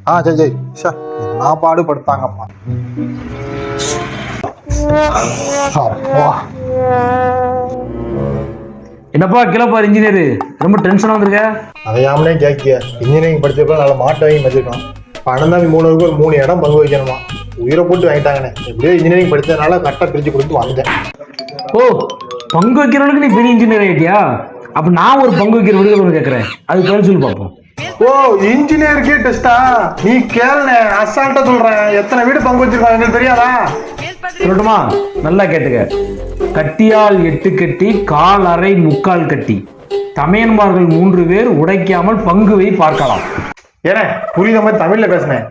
சரி சரி சார் நான் பாடுபடுத்தாங்கப்பா. என்னப்பா கிளப்பார் இன்ஜினியர் ரொம்ப டென்ஷனா வந்திருக்க? அதையாமலே கேட்கிய இன்ஜினியரிங் படிச்சப்ப நல்லா மாட்டு வாங்கி வச்சிருக்கோம். பணம் தான் 3 ஒரு 3 இடம் பங்கு வைக்கணுமா. உயிரை போட்டு வாங்கிட்டாங்கண்ணே. எப்படியோ இன்ஜினியரிங் படிச்சதுனால கரெக்டாக பிரிச்சு கொடுத்து வந்தேன். ஓ, பங்கு வைக்கிறவனுக்கு நீ பெரிய இன்ஜினியர் ஆகிட்டியா? அப்ப நான் ஒரு பங்கு வைக்கிற விடுதலை கேட்கறேன், அது பேர் சொல்லி பார்ப்போம். ஓ, இன்ஜினியருக்கே டெஸ்டா? நீ கேளுண்ணே, அசால்ட்டா சொல்றேன். எத்தனை வீடு பங்கு வச்சிருக்காங்க எங்களுக்கு தெரியாதா? சொல்லட்டுமா? நல்லா கேட்டுக்க. கட்டியால் 8 கட்டி, கால் அரை முக்கால் கட்டி, தமையன்மார்கள் 3 பேர் உடைக்காமல் பங்குவை பார்க்கலாம். ஏன்னா புரியுத மாதிரி தமிழ்ல பேசுனேன்.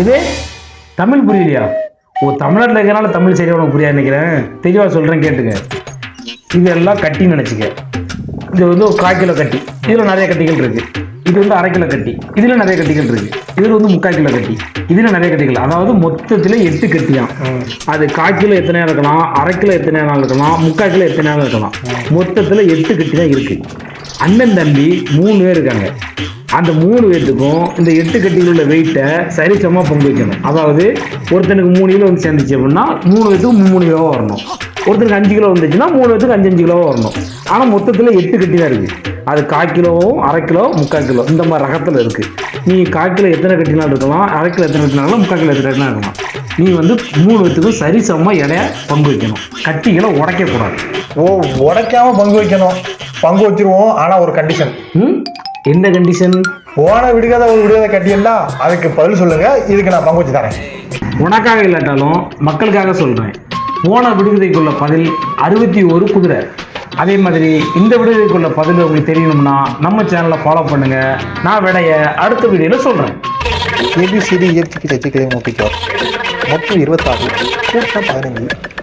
இது தமிழ் புரியலையா? ஓ, தமிழ்நாட்டில் இருக்கிறனால தமிழ் சரியா உனக்கு புரியாது நினைக்கிறேன். தெளிவா சொல்றேன் கேட்டுக்க. இதெல்லாம் கட்டின்னு நினைச்சுக்க. இது வந்து ஒரு 1/4 கிலோ கட்டி, இதுல நிறைய கட்டிகள் இருக்கு. இது வந்து 1/2 கிலோ கட்டி, இதுல நிறைய கட்டிகள் இருக்கு. இதுல வந்து 3/4 கிலோ கட்டி, இதுல நிறைய கட்டிகள். அதாவது மொத்தத்துல 8 கட்டியாம். அது 1/4 கிலோ எத்தனையா இருக்கலாம், 1/2 கிலோ எத்தனையா இருக்கலாம், 3/4 கிலோ எத்தனையா இருக்கலாம். மொத்தத்துல 8 கட்டி தான் இருக்கு. அண்ணன் தம்பி 3 பேர் இருக்காங்க. அந்த 3 பேர்த்துக்கும் இந்த 8 கட்டியில் உள்ள வெயிட்டை சரிசமா பங்கு வைக்கணும். அதாவது ஒருத்தனுக்கு 3 கிலோ வந்து சேர்ந்துச்சு அப்படின்னா 3 பேத்துக்கு 3 கிலோவா வரணும். ஒருத்தருக்கு 5 கிலோ வந்துச்சுன்னா 3 பேத்துக்கு 5 கிலோவா வரணும். ஆனால் மொத்தத்தில் 8 கட்டி தான் இருக்கு. அது 1/4 கிலோவும் 1/2 கிலோ 3/4 கிலோ இந்த மாதிரி ரகத்தில் இருக்கு. நீ 1/4 கிலோ எத்தனை கட்டினாலும் இருக்கலாம், 1/2 கிலோ எத்தனை கட்டினாலும் 3/4 கிலோ எத்தனை கட்டினா இருக்கலாம். நீ வந்து 3 பேத்துக்கும் சரிசமா எடைய பங்கு வைக்கணும். கட்டிகளை உடைக்கக்கூடாது. ஓ, உடைக்காம பங்கு வைக்கணும். பங்கு வச்சிருவோம், ஆனா ஒரு கண்டிஷன். என்ன கண்டிஷன்? போன விடுகாத ஒரு விடுகாத கட்டியெல்லாம் அதுக்கு பதில் சொல்லுங்க. இதுக்கு நான் பங்கு வச்சு தரேன். உனக்காக இல்லாட்டாலும் மக்களுக்காக சொல்றேன். போன விடுகதைக்குள்ள பதில் 61 குதிரை. அதே மாதிரி இந்த விடுகதைக்குள்ள பதில் உங்களுக்கு தெரியணும்னா நம்ம சேனலை ஃபாலோ பண்ணுங்க. நான் விடைய அடுத்த வீடியோல சொல்றேன். ஏபிசிடி இயற்கைக்கு தச்சுக்களை மூப்பிக்கோ. மொத்தம் 26 கூட்டம் 15.